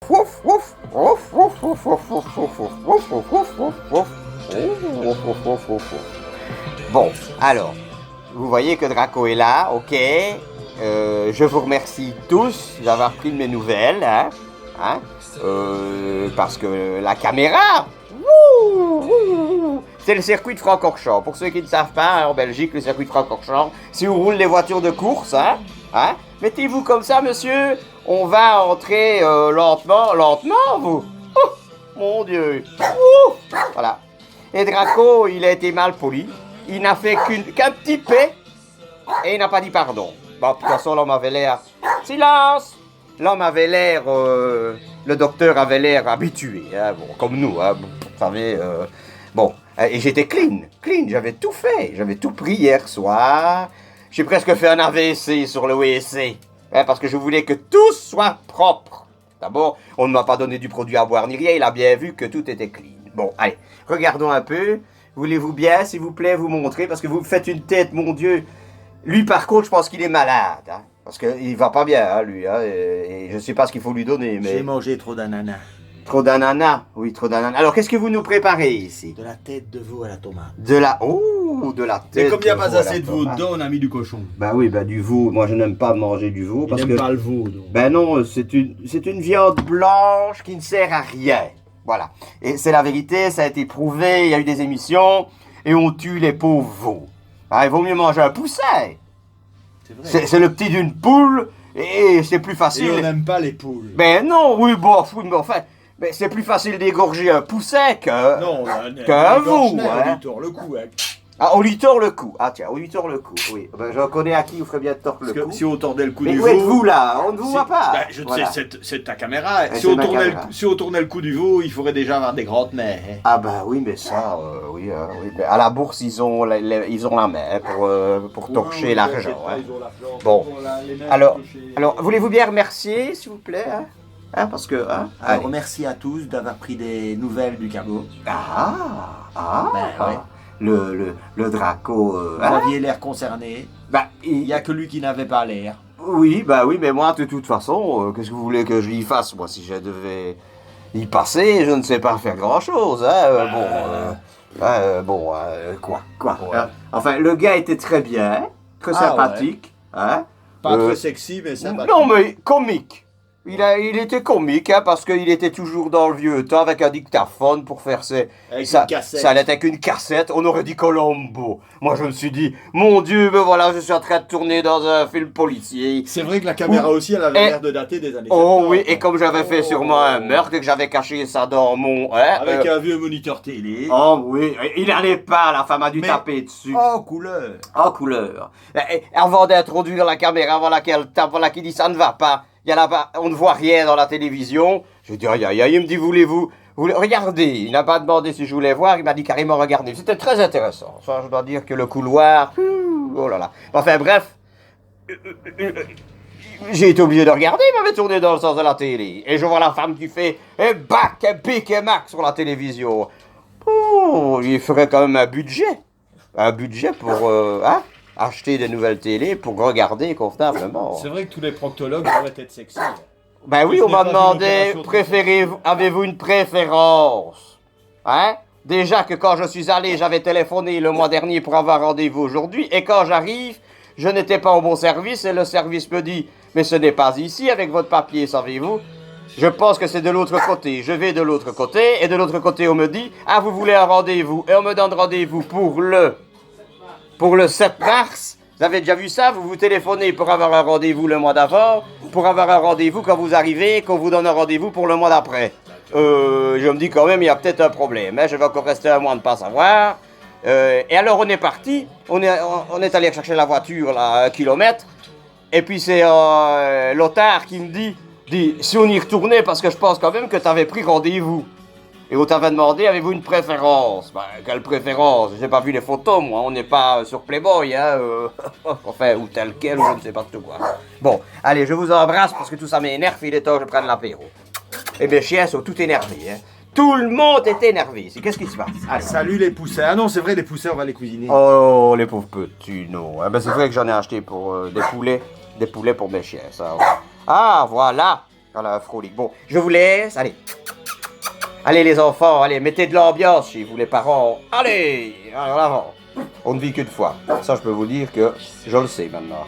Ouf, ouf, ouf, ouf, ouf, ouf, ouf, ouf, ouf, ouf, ouf, ouf, ouf, ouf. Ouf, ouf, ouf, ouf, ouf. Bon, alors, vous voyez que Draco est là, ok. Je vous remercie tous d'avoir pris de mes nouvelles, hein, hein, parce que la caméra, c'est le circuit de Francorchamps. Pour ceux qui ne savent pas, en Belgique, le circuit de Francorchamps, c'est où roulent les voitures de course, hein, hein. Mettez-vous comme ça, monsieur. On va entrer lentement, vous. Oh, mon Dieu. Voilà. Et Draco, il a été mal poli. Il n'a fait qu'un petit paix et il n'a pas dit pardon. Bon, de toute façon, l'homme avait l'air... Silence! L'homme avait l'air... le docteur avait l'air habitué, hein, bon, comme nous, hein, vous savez... bon, et j'étais clean, j'avais tout fait. J'avais tout pris hier soir. J'ai presque fait un AVC sur le WC. Hein, parce que je voulais que tout soit propre. D'abord, on ne m'a pas donné du produit à boire ni rien. Il a bien vu que tout était clean. Bon, allez, regardons un peu. Voulez-vous bien, s'il vous plaît, vous montrer? Parce que vous me faites une tête, mon Dieu. Lui, par contre, je pense qu'il est malade. Hein, parce qu'il va pas bien, hein, lui. Hein, et je ne sais pas ce qu'il faut lui donner. Mais... J'ai mangé trop d'ananas. Trop d'ananas? Oui, trop d'ananas. Alors, qu'est-ce que vous nous préparez ici? De la tête de veau à la tomate. De la... Oh, de la tête. Et comme il n'y a de pas veau à assez la de veau tomate. dedans, on a mis du cochon. Bah oui, bah du veau. Moi, je n'aime pas manger du veau. Il Parce n'aime que... pas le veau. Donc. Ben non, c'est une viande blanche qui ne sert à rien. Voilà. Et c'est la vérité, ça a été prouvé, il y a eu des émissions, et on tue les pauvres veaux. Ah, il vaut mieux manger un pousset. C'est vrai. C'est le petit d'une poule, et c'est plus Et facile. on n'aime pas les poules. Ben non, oui, bon, mais enfin, mais c'est plus facile d'égorger un pousset que... Non, qu'un veau, hein. On lui tord le cou. Hein. Ah, on lui tord le cou. Ah tiens, on lui tord le cou, oui. Ben, je connais à qui vous ferait bien de tordre Parce le que cou. si on tordait le cou Mais du où veau... êtes-vous là? On ne vous si- voit pas. Ben, je ne Voilà. sais, c'est ta caméra. Et Si c'est on, ma tournait caméra. si on tournait le cou du veau, il faudrait déjà avoir des grandes mains. Hein. Ah bah oui, mais ça, oui, oui. Mais à la bourse, ils ont la main hein, pour torcher l'argent. Hein. Bon. Alors, voulez-vous bien remercier, s'il vous plaît, hein? Hein, parce que, hein? Alors, Allez. merci à tous d'avoir pris des nouvelles du cabot. Ah, ouais. le Draco, Vous hein? aviez l'air concerné. Bah, Il n'y a que lui qui n'avait pas l'air. oui, bah oui, mais moi, de toute façon, qu'est-ce que vous voulez que je y fasse, moi, si je devais y passer, je ne sais pas faire grand-chose, hein, quoi, Ouais. hein. Enfin, le gars était très bien, très Ah, sympathique, hein. Pas très sexy, mais ça va. Non, mais comique. Il était comique, hein, parce qu'il était toujours dans le vieux temps avec un dictaphone pour faire ses... Avec ça, une cassette. ça allait avec une cassette, on aurait dit Colombo. Moi, je me suis dit, mon Dieu, ben voilà, je suis en train de tourner dans un film policier. C'est vrai que la caméra aussi, elle avait Et- l'air de dater des années Oh 70. oui, et comme j'avais fait sûrement un meurtre et que j'avais caché ça dans mon... Hein, Avec un vieux moniteur télé. Oh oui, il n'allait pas, la femme a dû Mais- taper dessus. Oh, couleur. En couleur. Avant d'introduire la caméra, voilà qu'elle tape, voilà qui dit ça ne va pas. Il y a là-bas, on ne voit rien dans la télévision. J'ai dit aïe aïe aïe, il me dit voulez-vous regardez. Il n'a pas demandé si je voulais voir, il m'a dit carrément regardez. C'était très intéressant. Ça, je dois dire que le couloir, oh là là. Enfin bref, j'ai été obligé de regarder, il m'avait tourné dans le sens de la télé. Et je vois la femme qui fait et bac, et pic et mac sur la télévision. Oh, il ferait quand même un budget. Un budget pour hein, acheter des nouvelles télés pour regarder convenablement. C'est vrai que tous les proctologues doivent être sexy. Ben oui, Ce on n'est m'a pas une demandé, opération avez-vous une préférence? Hein? Déjà que quand je suis allé, j'avais téléphoné le mois dernier pour avoir rendez-vous aujourd'hui, et quand j'arrive, je n'étais pas au bon service, et le service me dit, mais ce n'est pas ici avec votre papier, savez-vous? Je pense que c'est de l'autre côté. Je vais de l'autre côté, et de l'autre côté, on me dit, ah, vous voulez un rendez-vous? Et on me donne rendez-vous pour le 7 mars. Vous avez déjà vu ça? Vous vous téléphonez pour avoir un rendez-vous le mois d'avant, pour avoir un rendez-vous quand vous arrivez, qu'on vous donne un rendez-vous pour le mois d'après. Je me dis quand même, il y a peut-être un problème. Hein? Je vais encore rester un mois de ne pas savoir. Et alors on est parti, on est allé chercher la voiture là, 1 kilomètre. Et puis c'est Lothar qui me dit, si on y retournait, parce que je pense quand même que tu avais pris rendez-vous. Et on t'avait demandé, avez-vous une préférence? Ben, quelle préférence? J'ai pas vu les photos, moi, on n'est pas sur Playboy, hein, enfin, ou tel quel, ou je ne sais pas tout quoi. Bon, allez, je vous embrasse, parce que tout ça m'énerve, il est temps que je prenne l'apéro. Et mes chiens sont tout énervés, hein. Tout le monde est énervé ici, qu'est-ce qui se passe? Allez. Salut les poussins. Ah non, c'est vrai, les poussins, on va les cuisiner. Oh, les pauvres petits, non. Ah ben, c'est vrai que j'en ai acheté pour des poulets pour mes chiens, ça. Ouais. Ah, voilà. Voilà, frolique. Bon, je vous laisse. Allez. Allez, les enfants, allez, mettez de l'ambiance chez vous, les parents. Allez, en avant. On ne vit qu'une fois. Ça, je peux vous dire que je le sais maintenant.